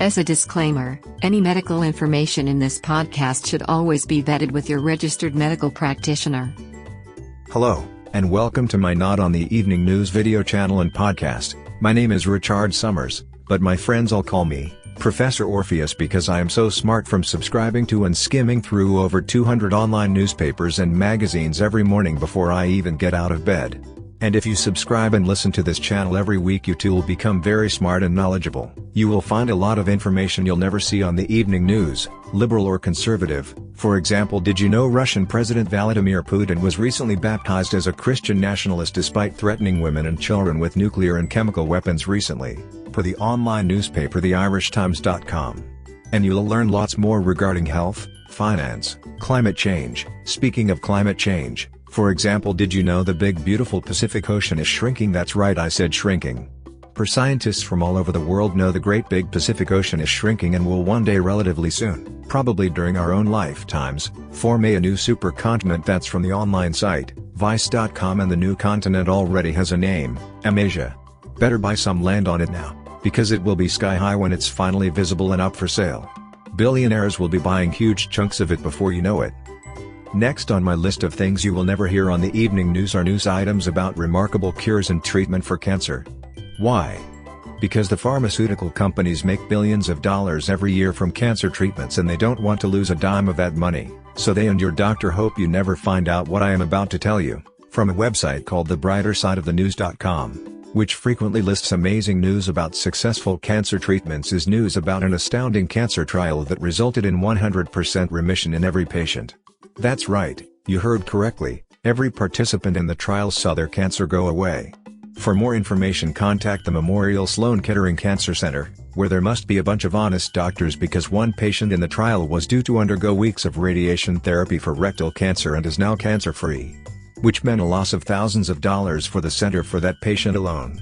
As a disclaimer, any medical information in this podcast should always be vetted with your registered medical practitioner. Hello, and welcome to my Not on the Evening News video channel and podcast. My name is Richard Summers, but my friends all call me Professor Orpheus because I am so smart from subscribing to and skimming through over 200 online newspapers and magazines every morning before I even get out of bed. And if you subscribe and listen to this channel every week, you too will become very smart and knowledgeable. You will find a lot of information you'll never see on the evening news, liberal or conservative. For example, did you know Russian President Vladimir Putin was recently baptized as a Christian nationalist despite threatening women and children with nuclear and chemical weapons recently? For the online newspaper theirishtimes.com. And you'll learn lots more regarding health, finance, climate change. Speaking of climate change, for example, did you know the big beautiful Pacific Ocean is shrinking? That's right, I said shrinking. Scientists from all over the world know the great big Pacific Ocean is shrinking and will one day, relatively soon, probably during our own lifetimes, form a new supercontinent. That's from the online site, vice.com, and the new continent already has a name, Amasia. Better buy some land on it now, because it will be sky high when it's finally visible and up for sale. Billionaires will be buying huge chunks of it before you know it. Next on my list of things you will never hear on the evening news are news items about remarkable cures and treatment for cancer. Why? Because the pharmaceutical companies make billions of dollars every year from cancer treatments and they don't want to lose a dime of that money, so they and your doctor hope you never find out what I am about to tell you, from a website called thebrightersideofthenews.com, which frequently lists amazing news about successful cancer treatments, is news about an astounding cancer trial that resulted in 100% remission in every patient. That's right, you heard correctly, every participant in the trial saw their cancer go away. For more information, contact the Memorial Sloan Kettering Cancer Center, where there must be a bunch of honest doctors, because one patient in the trial was due to undergo weeks of radiation therapy for rectal cancer and is now cancer-free. Which meant a loss of thousands of dollars for the center for that patient alone.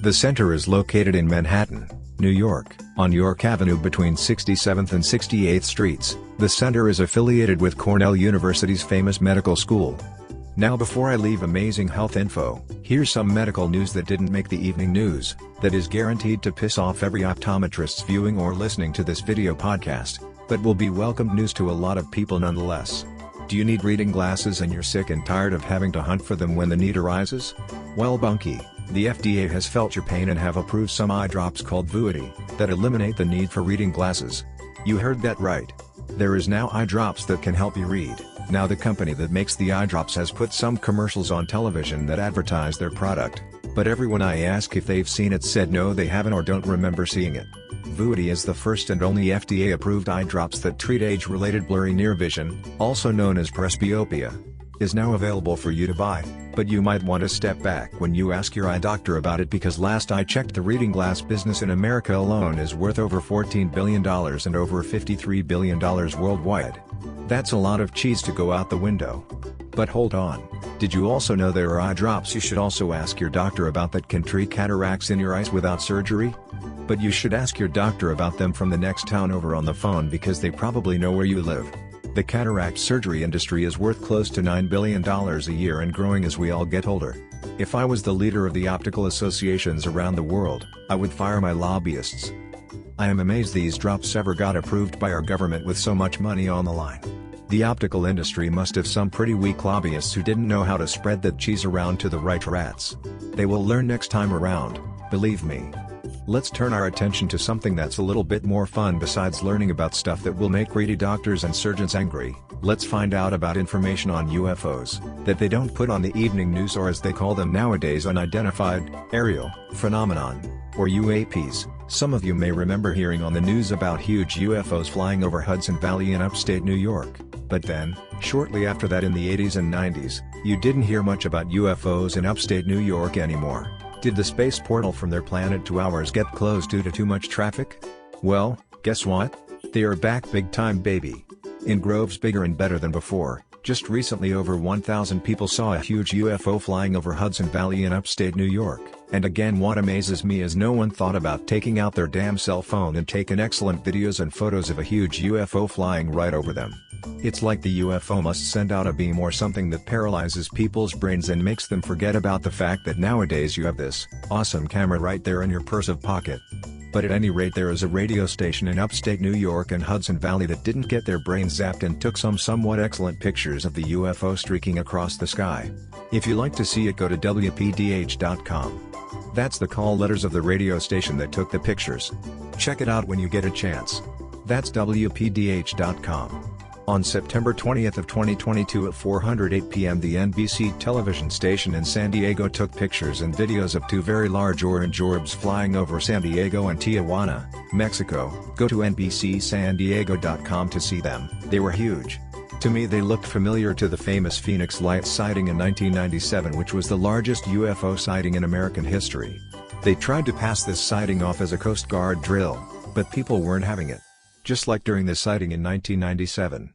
The center is located in Manhattan, New York, on York Avenue between 67th and 68th Streets. The center is affiliated with Cornell University's famous medical school. Now, before I leave amazing health info, here's some medical news that didn't make the evening news, that is guaranteed to piss off every optometrist viewing or listening to this video podcast, but will be welcomed news to a lot of people nonetheless. Do you need reading glasses and you're sick and tired of having to hunt for them when the need arises? Well, bunky, the FDA has felt your pain and have approved some eye drops called Vuity, that eliminate the need for reading glasses. You heard that right. There is now eye drops that can help you read. Now, the company that makes the eye drops has put some commercials on television that advertise their product, but everyone I ask if they've seen it said no, they haven't or don't remember seeing it. Vuity is the first and only FDA-approved eye drops that treat age-related blurry near vision, also known as presbyopia. Is now available for you to buy, but you might want to step back when you ask your eye doctor about it, because last I checked, the reading glass business in America alone is worth over $14 billion and over $53 billion worldwide. That's a lot of cheese to go out the window. But hold on, did you also know there are eye drops you should also ask your doctor about that can treat cataracts in your eyes without surgery? But you should ask your doctor about them from the next town over on the phone, because they probably know where you live. The cataract surgery industry is worth close to $9 billion a year and growing as we all get older. If I was the leader of the optical associations around the world, I would fire my lobbyists. I am amazed these drops ever got approved by our government with so much money on the line. The optical industry must have some pretty weak lobbyists who didn't know how to spread that cheese around to the right rats. They will learn next time around, believe me. Let's turn our attention to something that's a little bit more fun besides learning about stuff that will make greedy doctors and surgeons angry. Let's find out about information on UFOs, that they don't put on the evening news, or as they call them nowadays, unidentified, aerial, phenomenon, or UAPs. Some of you may remember hearing on the news about huge UFOs flying over Hudson Valley in upstate New York. But then, shortly after that in the 80s and 90s, you didn't hear much about UFOs in upstate New York anymore. Did the space portal from their planet to ours get closed due to too much traffic? Well, guess what? They are back big time, baby. In groves bigger and better than before. Just recently, over 1,000 people saw a huge UFO flying over Hudson Valley in upstate New York. And again, what amazes me is no one thought about taking out their damn cell phone and taking excellent videos and photos of a huge UFO flying right over them. It's like the UFO must send out a beam or something that paralyzes people's brains and makes them forget about the fact that nowadays you have this awesome camera right there in your purse of pocket. But at any rate, there is a radio station in upstate New York and Hudson Valley that didn't get their brains zapped and took some somewhat excellent pictures of the UFO streaking across the sky. If you like to see it, go to WPDH.com. That's the call letters of the radio station that took the pictures. Check it out when you get a chance. That's WPDH.com. On September 20th of 2022 at 4:08 p.m. the NBC television station in San Diego took pictures and videos of two very large orange orbs flying over San Diego and Tijuana, Mexico. Go to NBCSanDiego.com to see them. They were huge. To me they looked familiar to the famous Phoenix Lights sighting in 1997, which was the largest UFO sighting in American history. They tried to pass this sighting off as a Coast Guard drill, but people weren't having it. Just like during the sighting in 1997.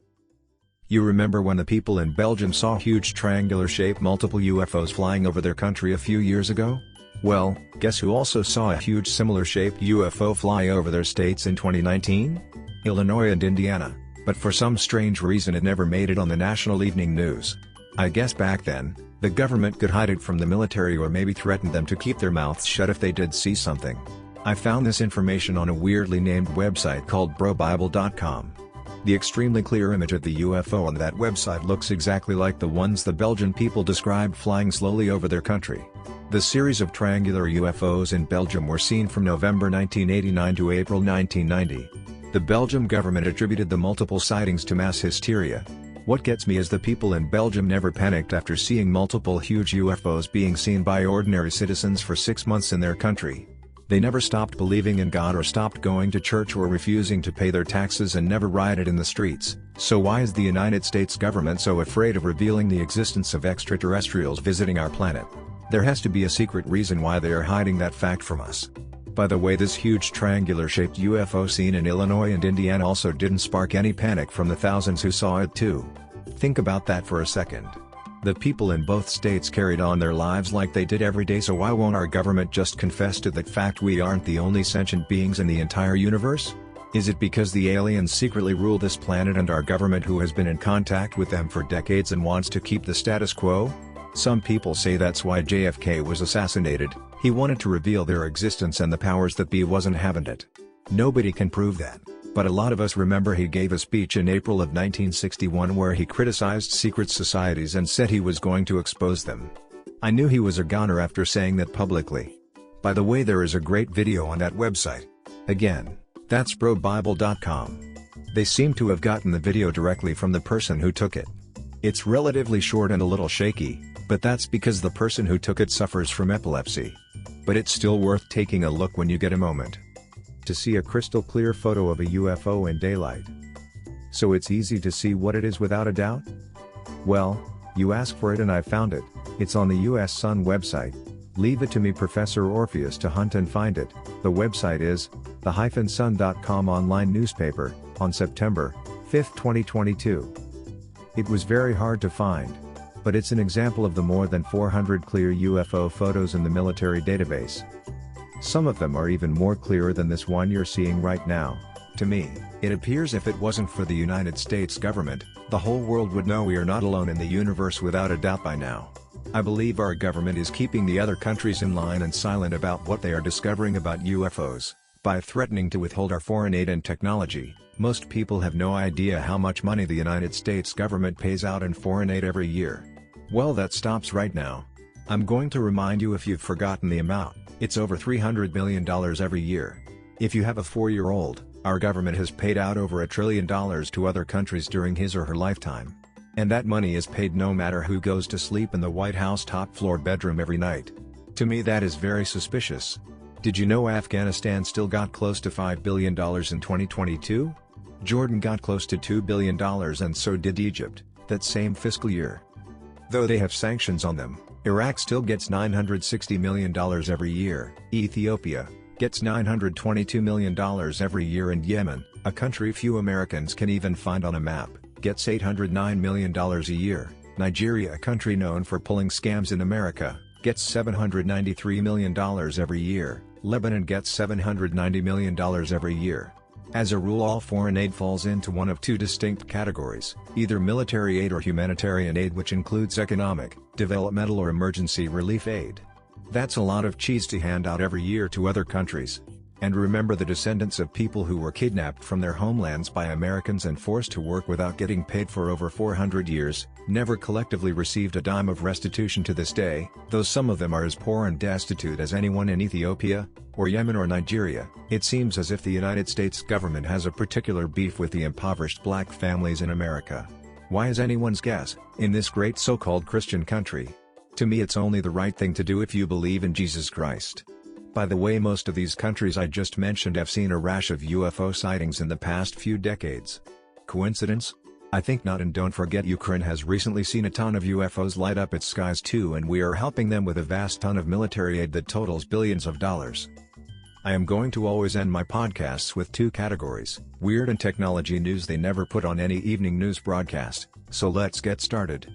You remember when the people in Belgium saw huge triangular-shaped multiple UFOs flying over their country a few years ago? Well, guess who also saw a huge similar-shaped UFO fly over their states in 2019? Illinois and Indiana, but for some strange reason it never made it on the national evening news. I guess back then, the government could hide it from the military or maybe threaten them to keep their mouths shut if they did see something. I found this information on a weirdly named website called BroBible.com. The extremely clear image of the UFO on that website looks exactly like the ones the Belgian people described flying slowly over their country. The series of triangular UFOs in Belgium were seen from November 1989 to April 1990. The Belgian government attributed the multiple sightings to mass hysteria. What gets me is the people in Belgium never panicked after seeing multiple huge UFOs being seen by ordinary citizens for 6 months in their country. They never stopped believing in God or stopped going to church or refusing to pay their taxes and never rioted in the streets. So why is the United States government so afraid of revealing the existence of extraterrestrials visiting our planet? There has to be a secret reason why they are hiding that fact from us. By the way, this huge triangular-shaped UFO seen in Illinois and Indiana also didn't spark any panic from the thousands who saw it too. Think about that for a second. The people in both states carried on their lives like they did every day, so why won't our government just confess to that fact we aren't the only sentient beings in the entire universe? Is it because the aliens secretly rule this planet and our government who has been in contact with them for decades and wants to keep the status quo? Some people say that's why JFK was assassinated. He wanted to reveal their existence and the powers that be wasn't having it. Nobody can prove that. But a lot of us remember he gave a speech in April of 1961 where he criticized secret societies and said he was going to expose them. I knew he was a goner after saying that publicly. By the way, there is a great video on that website. Again, that's BroBible.com. They seem to have gotten the video directly from the person who took it. It's relatively short and a little shaky, but that's because the person who took it suffers from epilepsy. But it's still worth taking a look when you get a moment. To see a crystal clear photo of a UFO in daylight. So it's easy to see what it is without a doubt? Well, you asked for it and I found it. It's on the US Sun website. Leave it to me, Professor Orpheus, to hunt and find it. The website is the-sun.com online newspaper, on September 5, 2022. It was very hard to find. But it's an example of the more than 400 clear UFO photos in the military database. Some of them are even more clearer than this one you're seeing right now. To me, it appears if it wasn't for the United States government, the whole world would know we are not alone in the universe without a doubt by now. I believe our government is keeping the other countries in line and silent about what they are discovering about UFOs, by threatening to withhold our foreign aid and technology. Most people have no idea how much money the United States government pays out in foreign aid every year. Well, that stops right now. I'm going to remind you if you've forgotten the amount. It's over $300 billion every year. If you have a 4-year-old, our government has paid out over $1 trillion to other countries during his or her lifetime. And that money is paid no matter who goes to sleep in the White House top floor bedroom every night. To me, that is very suspicious. Did you know Afghanistan still got close to $5 billion in 2022? Jordan got close to $2 billion and so did Egypt, that same fiscal year. Though they have sanctions on them, Iraq still gets $960 million every year, Ethiopia gets $922 million every year, and Yemen, a country few Americans can even find on a map, gets $809 million a year. Nigeria, a country known for pulling scams in America, gets $793 million every year. Lebanon gets $790 million every year. As a rule, all foreign aid falls into one of two distinct categories, either military aid or humanitarian aid, which includes economic, developmental or emergency relief aid. That's a lot of cheese to hand out every year to other countries. And remember the descendants of people who were kidnapped from their homelands by Americans and forced to work without getting paid for over 400 years, never collectively received a dime of restitution to this day, though some of them are as poor and destitute as anyone in Ethiopia, or Yemen or Nigeria. It seems as if the United States government has a particular beef with the impoverished black families in America. Why is anyone's guess, in this great so-called Christian country? To me it's only the right thing to do if you believe in Jesus Christ. By the way, most of these countries I just mentioned have seen a rash of UFO sightings in the past few decades. Coincidence? I think not, and don't forget Ukraine has recently seen a ton of UFOs light up its skies too, and we are helping them with a vast ton of military aid that totals billions of dollars. I am going to always end my podcasts with two categories: weird and technology news they never put on any evening news broadcast, so let's get started.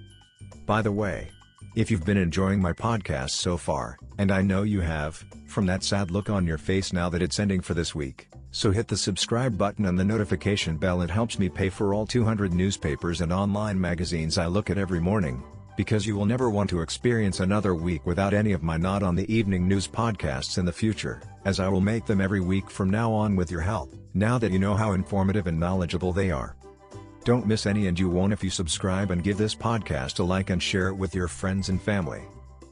By the way, if you've been enjoying my podcast so far, and I know you have, from that sad look on your face now that it's ending for this week, so hit the subscribe button and the notification bell. It helps me pay for all 200 newspapers and online magazines I look at every morning, because you will never want to experience another week without any of my Not on the Evening News podcasts in the future, as I will make them every week from now on with your help, now that you know how informative and knowledgeable they are. Don't miss any, and you won't if you subscribe and give this podcast a like and share it with your friends and family.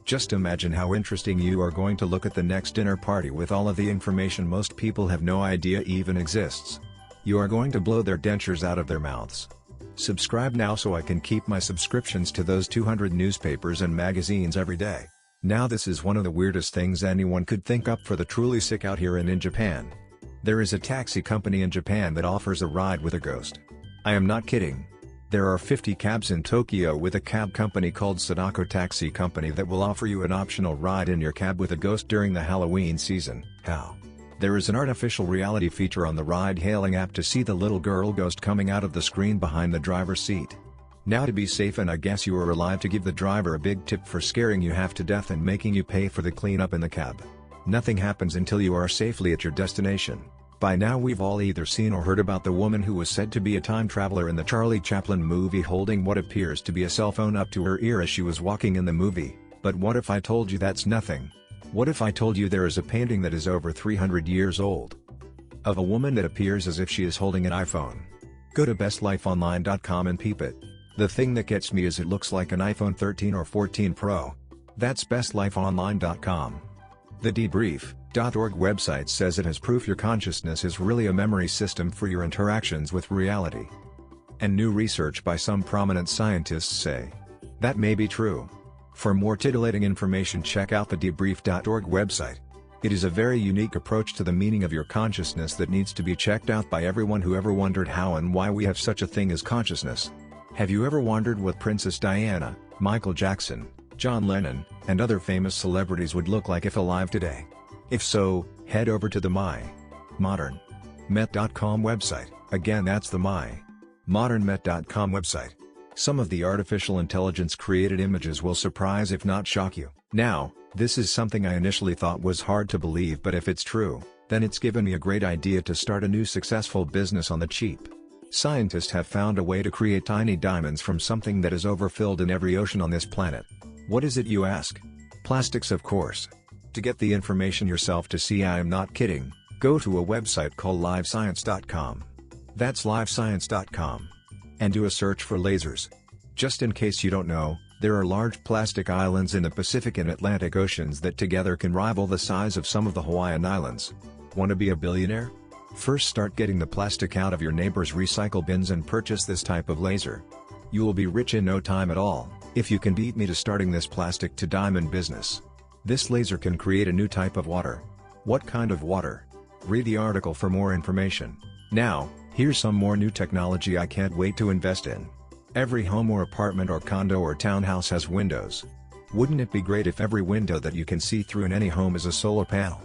Just imagine how interesting you are going to look at the next dinner party with all of the information most people have no idea even exists. You are going to blow their dentures out of their mouths. Subscribe now so I can keep my subscriptions to those 200 newspapers and magazines every day. Now this is one of the weirdest things anyone could think up for the truly sick out here and in Japan. There is a taxi company in Japan that offers a ride with a ghost. I am not kidding. There are 50 cabs in Tokyo with a cab company called Sadako Taxi Company that will offer you an optional ride in your cab with a ghost during the Halloween season. How? There is an artificial reality feature on the ride-hailing app to see the little girl ghost coming out of the screen behind the driver's seat. Now, to be safe and I guess you are alive, to give the driver a big tip for scaring you half to death and making you pay for the cleanup in the cab. Nothing happens until you are safely at your destination. By now we've all either seen or heard about the woman who was said to be a time traveler in the Charlie Chaplin movie, holding what appears to be a cell phone up to her ear as she was walking in the movie. But what if I told you that's nothing? What if I told you there is a painting that is over 300 years old, of a woman that appears as if she is holding an iPhone? Go to bestlifeonline.com and peep it. The thing that gets me is it looks like an iPhone 13 or 14 Pro. That's bestlifeonline.com. The debrief.org website says it has proof your consciousness is really a memory system for your interactions with reality. And new research by some prominent scientists say that may be true. For more titillating information, check out the debrief.org website. It is a very unique approach to the meaning of your consciousness that needs to be checked out by everyone who ever wondered how and why we have such a thing as consciousness. Have you ever wondered what Princess Diana, Michael Jackson, John Lennon, and other famous celebrities would look like if alive today? If so, head over to the MyModernMet.com website. Again, that's the MyModernMet.com website. Some of the artificial intelligence created images will surprise if not shock you. Now, this is something I initially thought was hard to believe, but if it's true, then it's given me a great idea to start a new successful business on the cheap. Scientists have found a way to create tiny diamonds from something that is overfilled in every ocean on this planet. What is it, you ask? Plastics, of course. To get the information yourself to see I am not kidding, go to a website called livescience.com. That's livescience.com. And do a search for lasers. Just in case you don't know, there are large plastic islands in the Pacific and Atlantic Oceans that together can rival the size of some of the Hawaiian Islands. Want to be a billionaire? First, start getting the plastic out of your neighbor's recycle bins and purchase this type of laser. You will be rich in no time at all, if you can beat me to starting this plastic to diamond business. This laser can create a new type of water. What kind of water? Read the article for more information. Now, here's some more new technology I can't wait to invest in. Every home or apartment or condo or townhouse has windows. Wouldn't it be great if every window that you can see through in any home is a solar panel?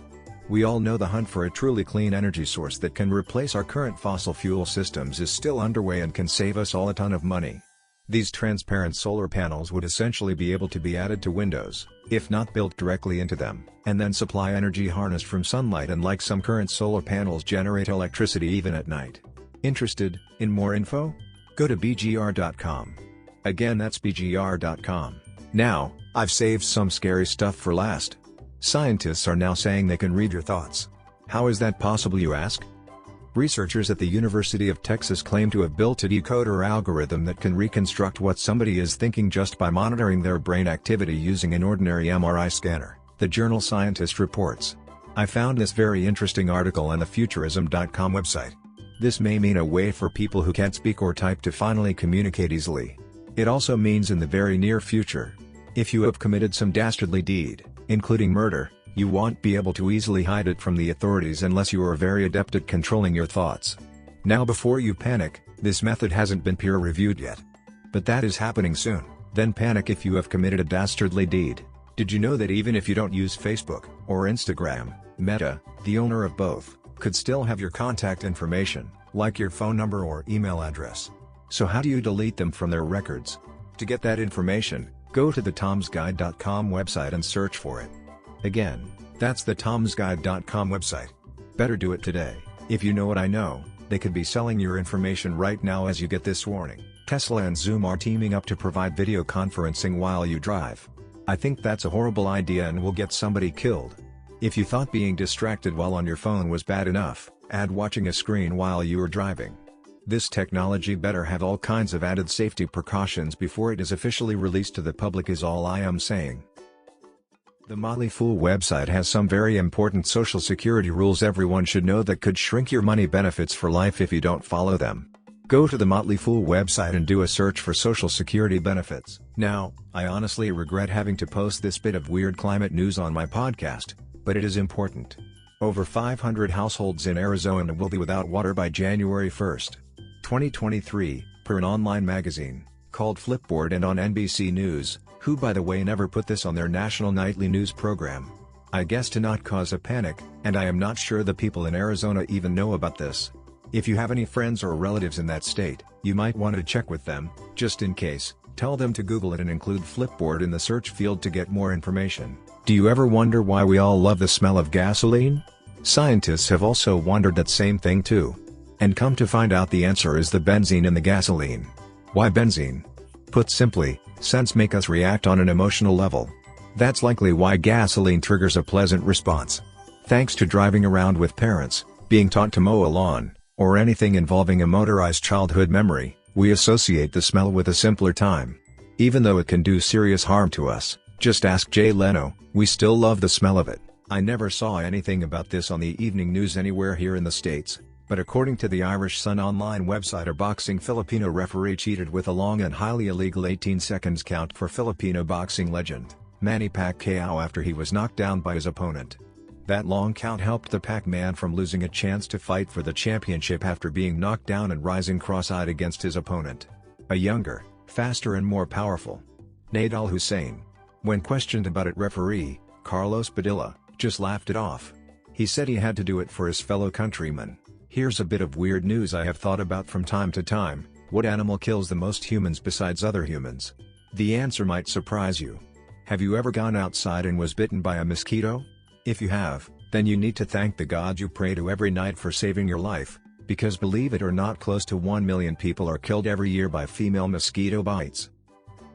We all know the hunt for a truly clean energy source that can replace our current fossil fuel systems is still underway and can save us all a ton of money. These transparent solar panels would essentially be able to be added to windows, if not built directly into them, and then supply energy harnessed from sunlight, and like some current solar panels, generate electricity even at night. Interested in more info? Go to bgr.com. Again, that's bgr.com. Now, I've saved some scary stuff for last. Scientists are now saying they can read your thoughts. How is that possible, you ask? Researchers at the University of Texas claim to have built a decoder algorithm that can reconstruct what somebody is thinking just by monitoring their brain activity using an ordinary MRI scanner, the journal Scientist reports. I found this very interesting article on the Futurism.com website. This may mean a way for people who can't speak or type to finally communicate easily. It also means in the very near future, if you have committed some dastardly deed, including murder, you won't be able to easily hide it from the authorities unless you are very adept at controlling your thoughts. Now before you panic, this method hasn't been peer-reviewed yet. But that is happening soon. Then panic if you have committed a dastardly deed. Did you know that even if you don't use Facebook or Instagram, Meta, the owner of both, could still have your contact information, like your phone number or email address? So how do you delete them from their records? To get that information, go to the tomsguide.com website and search for it. Again, that's the tomsguide.com website. Better do it today. If you know what I know, they could be selling your information right now as you get this warning. Tesla and Zoom are teaming up to provide video conferencing while you drive. I think that's a horrible idea and will get somebody killed. If you thought being distracted while on your phone was bad enough, add watching a screen while you are driving. This technology better have all kinds of added safety precautions before it is officially released to the public is all I am saying. The Motley Fool website has some very important social security rules everyone should know that could shrink your money benefits for life if you don't follow them. Go to the Motley Fool website and do a search for social security benefits. Now, I honestly regret having to post this bit of weird climate news on my podcast, but it is important. Over 500 households in Arizona will be without water by January 1st, 2023, per an online magazine called Flipboard and on NBC News, who by the way never put this on their national nightly news program. I guess to not cause a panic, and I am not sure the people in Arizona even know about this. If you have any friends or relatives in that state, you might want to check with them, just in case. Tell them to Google it and include Flipboard in the search field to get more information. Do you ever wonder why we all love the smell of gasoline? Scientists have also wondered that same thing too. And come to find out the answer is the benzene in the gasoline. Why benzene? Put simply, scents make us react on an emotional level. That's likely why gasoline triggers a pleasant response. Thanks to driving around with parents, being taught to mow a lawn, or anything involving a motorized childhood memory, we associate the smell with a simpler time. Even though it can do serious harm to us, just ask Jay Leno, we still love the smell of it. I never saw anything about this on the evening news anywhere here in the States, but according to the Irish Sun online website, a boxing Filipino referee cheated with a long and highly illegal 18 seconds count for Filipino boxing legend Manny Pacquiao after he was knocked down by his opponent. That long count helped the Pac-Man from losing a chance to fight for the championship after being knocked down and rising cross-eyed against his opponent, a younger, faster and more powerful Nadal Hussein. When questioned about it, referee Carlos Padilla just laughed it off. He said he had to do it for his fellow countrymen. Here's a bit of weird news I have thought about from time to time. What animal kills the most humans besides other humans? The answer might surprise you. Have you ever gone outside and was bitten by a mosquito? If you have, then you need to thank the God you pray to every night for saving your life, because believe it or not, close to 1 million people are killed every year by female mosquito bites.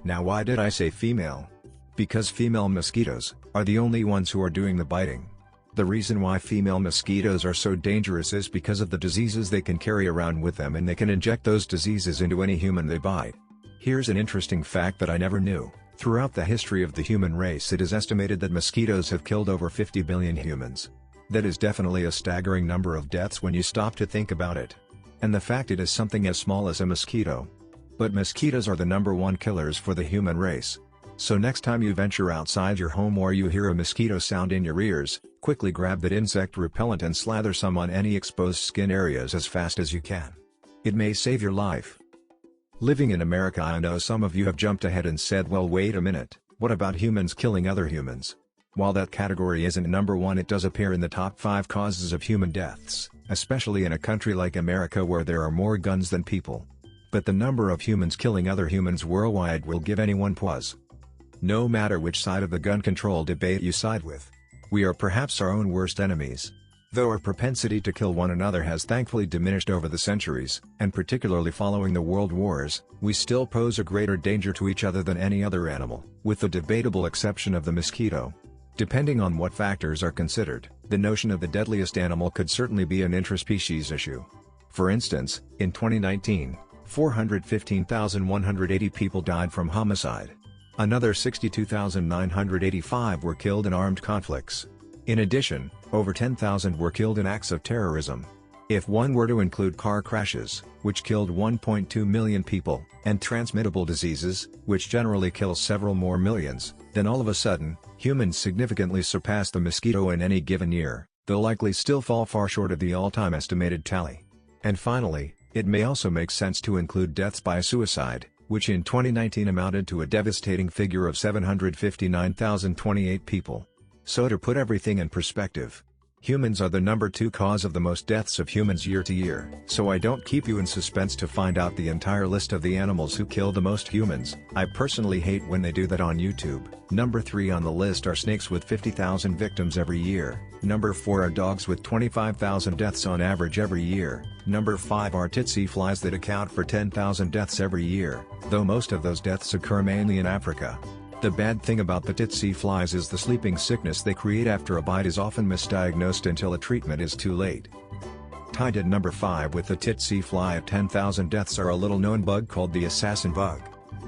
Now why did I say female? Because female mosquitoes are the only ones who are doing the biting. The reason why female mosquitoes are so dangerous is because of the diseases they can carry around with them, and they can inject those diseases into any human they bite. Here's an interesting fact that I never knew. Throughout the history of the human race, it is estimated that mosquitoes have killed over 50 billion humans. That is definitely a staggering number of deaths when you stop to think about it. And the fact it is something as small as a mosquito. But mosquitoes are the #1 killers for the human race. So next time you venture outside your home or you hear a mosquito sound in your ears, quickly grab that insect repellent and slather some on any exposed skin areas as fast as you can. It may save your life. Living in America, I know some of you have jumped ahead and said, well, wait a minute, what about humans killing other humans? While that category isn't #1, it does appear in the top 5 causes of human deaths, especially in a country like America where there are more guns than people. But the number of humans killing other humans worldwide will give anyone pause. No matter which side of the gun control debate you side with, we are perhaps our own worst enemies. Though our propensity to kill one another has thankfully diminished over the centuries, and particularly following the world wars, we still pose a greater danger to each other than any other animal, with the debatable exception of the mosquito. Depending on what factors are considered, the notion of the deadliest animal could certainly be an intraspecies issue. For instance, in 2019, 415,180 people died from homicide. Another 62,985 were killed in armed conflicts. In addition, over 10,000 were killed in acts of terrorism. If one were to include car crashes, which killed 1.2 million people, and transmittable diseases, which generally kill several more millions, then all of a sudden, humans significantly surpass the mosquito in any given year, though likely still fall far short of the all-time estimated tally. And finally, it may also make sense to include deaths by suicide, which in 2019 amounted to a devastating figure of 759,028 people. So to put everything in perspective, humans are the number 2 cause of the most deaths of humans year to year. So I don't keep you in suspense to find out the entire list of the animals who kill the most humans. I personally hate when they do that on YouTube. Number 3 on the list are snakes with 50,000 victims every year. Number 4 are dogs with 25,000 deaths on average every year. Number 5 are tsetse flies that account for 10,000 deaths every year, though most of those deaths occur mainly in Africa. The bad thing about the tsetse flies is the sleeping sickness they create after a bite is often misdiagnosed until a treatment is too late. Tied at number 5 with the tsetse fly at 10,000 deaths are a little-known bug called the assassin bug.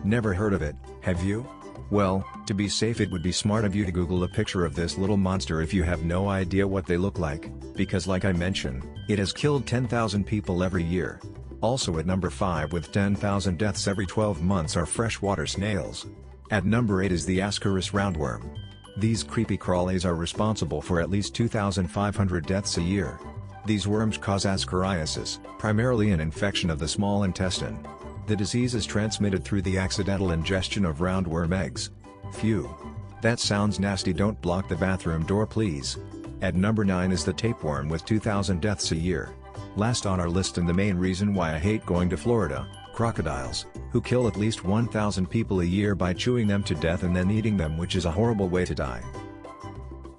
Never heard of it, have you? Well, to be safe it would be smart of you to Google a picture of this little monster if you have no idea what they look like, because like I mentioned, it has killed 10,000 people every year. Also at number 5 with 10,000 deaths every 12 months are freshwater snails. At number 8 is the Ascaris roundworm. These creepy crawlies are responsible for at least 2,500 deaths a year. These worms cause ascariasis, primarily an infection of the small intestine. The disease is transmitted through the accidental ingestion of roundworm eggs. Phew. That sounds nasty. Don't block the bathroom door please. At number 9 is the tapeworm with 2,000 deaths a year. Last on our list and the main reason why I hate going to Florida, crocodiles, who kill at least 1,000 people a year by chewing them to death and then eating them, which is a horrible way to die.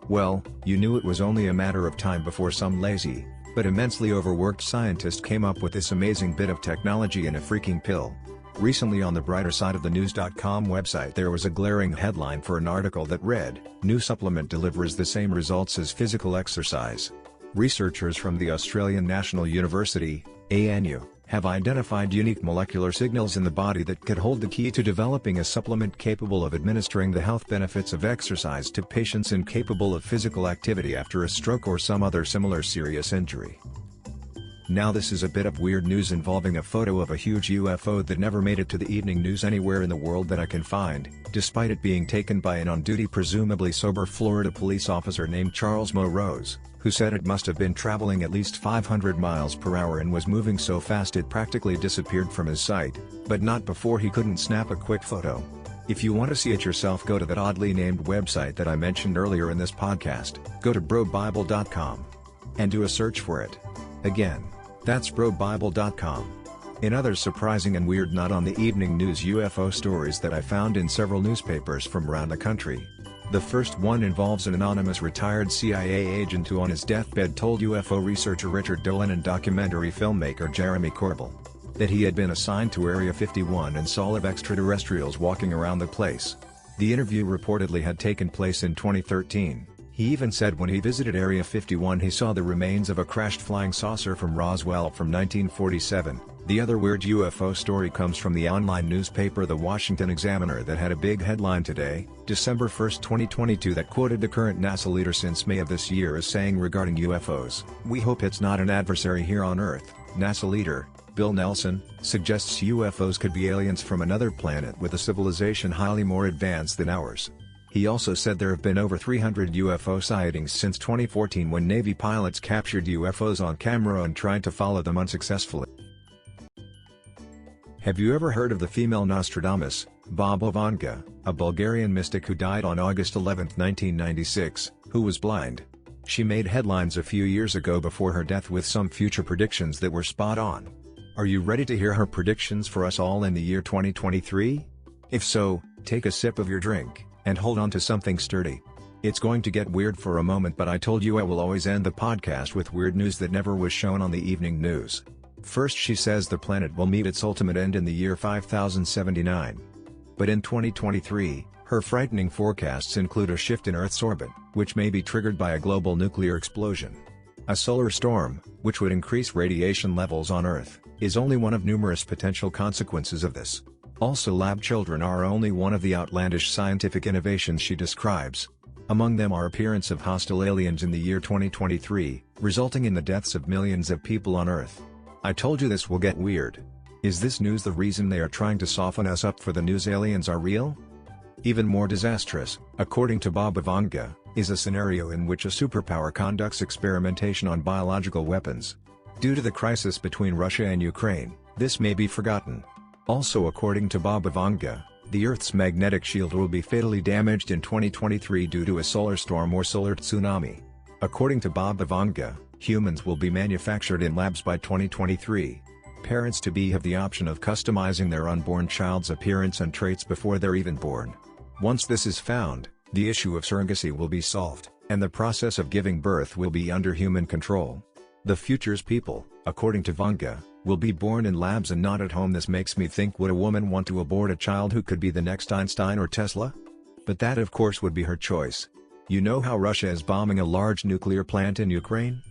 Well, you knew it was only a matter of time before some lazy, but immensely overworked scientist came up with this amazing bit of technology in a freaking pill. Recently on the brighter side of the news.com website there was a glaring headline for an article that read, "New supplement delivers the same results as physical exercise." Researchers from the Australian National University, ANU, have identified unique molecular signals in the body that could hold the key to developing a supplement capable of administering the health benefits of exercise to patients incapable of physical activity after a stroke or some other similar serious injury. Now this is a bit of weird news involving a photo of a huge UFO that never made it to the evening news anywhere in the world that I can find, despite it being taken by an on-duty presumably sober Florida police officer named Charles Morose, who said it must have been traveling at least 500 miles per hour and was moving so fast it practically disappeared from his sight, but not before he couldn't snap a quick photo. If you want to see it yourself, go to that oddly named website that I mentioned earlier in this podcast. Go to brobible.com and do a search for it. Again, that's brobible.com. In other surprising and weird not on the evening news UFO stories that I found in several newspapers from around the country. The first one involves an anonymous retired CIA agent who on his deathbed told UFO researcher Richard Dolan and documentary filmmaker Jeremy Corbell that he had been assigned to Area 51 and saw live extraterrestrials walking around the place. The interview reportedly had taken place in 2013. He even said when he visited Area 51 he saw the remains of a crashed flying saucer from Roswell from 1947. The other weird UFO story comes from the online newspaper The Washington Examiner that had a big headline today, December 1, 2022, that quoted the current NASA leader since May of this year as saying regarding UFOs, "We hope it's not an adversary here on Earth." NASA leader, Bill Nelson, suggests UFOs could be aliens from another planet with a civilization highly more advanced than ours. He also said there have been over 300 UFO sightings since 2014 when Navy pilots captured UFOs on camera and tried to follow them unsuccessfully. Have you ever heard of the female Nostradamus, Baba Vanga, a Bulgarian mystic who died on August 11, 1996, who was blind? She made headlines a few years ago before her death with some future predictions that were spot on. Are you ready to hear her predictions for us all in the year 2023? If so, take a sip of your drink and hold on to something sturdy. It's going to get weird for a moment, but I told you I will always end the podcast with weird news that never was shown on the evening news. First, she says the planet will meet its ultimate end in the year 5079. But in 2023, Her frightening forecasts include a shift in Earth's orbit, which may be triggered by a global nuclear explosion. A solar storm, which would increase radiation levels on Earth, is only one of numerous potential consequences of this. Also, lab children are only one of the outlandish scientific innovations she describes. Among them are appearance of hostile aliens in the year 2023, resulting in the deaths of millions of people on Earth. I told you this will get weird. Is this news the reason they are trying to soften us up for the news aliens are real? Even more disastrous, according to Bob Ivanka, is a scenario in which a superpower conducts experimentation on biological weapons. Due to the crisis between Russia and Ukraine, this may be forgotten. Also, according to Bob Ivanka, the Earth's magnetic shield will be fatally damaged in 2023 due to a solar storm or solar tsunami. According to Bob Ivanka, humans will be manufactured in labs by 2023. Parents-to-be have the option of customizing their unborn child's appearance and traits before they're even born. Once this is found, the issue of surrogacy will be solved, and the process of giving birth will be under human control. The future's people, according to Ivanka, will be born in labs and not at home. This makes me think, would a woman want to abort a child who could be the next Einstein or Tesla? But that of course would be her choice. You know how Russia is bombing a large nuclear plant in Ukraine?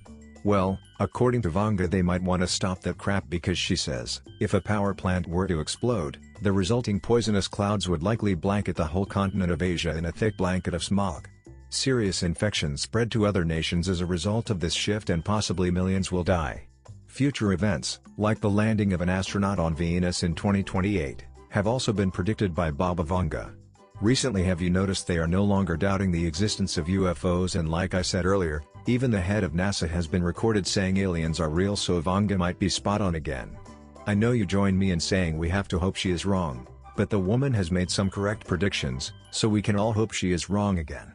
Well, according to Ivanka, they might want to stop that crap because she says, if a power plant were to explode, the resulting poisonous clouds would likely blanket the whole continent of Asia in a thick blanket of smog. Serious infections spread to other nations as a result of this shift, and possibly millions will die. Future events, like the landing of an astronaut on Venus in 2028, have also been predicted by Bob Ivanka. Recently, have you noticed they are no longer doubting the existence of UFOs? And like I said earlier, even the head of NASA has been recorded saying aliens are real, so Ivanka might be spot on again. I know you join me in saying we have to hope she is wrong, but the woman has made some correct predictions, so we can all hope she is wrong again.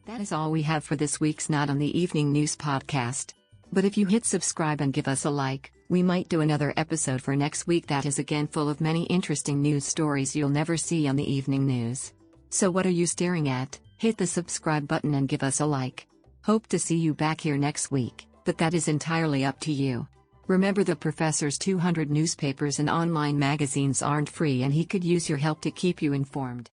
That is all we have for this week's Not on the Evening News podcast. But if you hit subscribe and give us a like, we might do another episode for next week that is again full of many interesting news stories you'll never see on the evening news. So what are you staring at? Hit the subscribe button and give us a like. Hope to see you back here next week, but that is entirely up to you. Remember, the professor's 200 newspapers and online magazines aren't free, and he could use your help to keep you informed.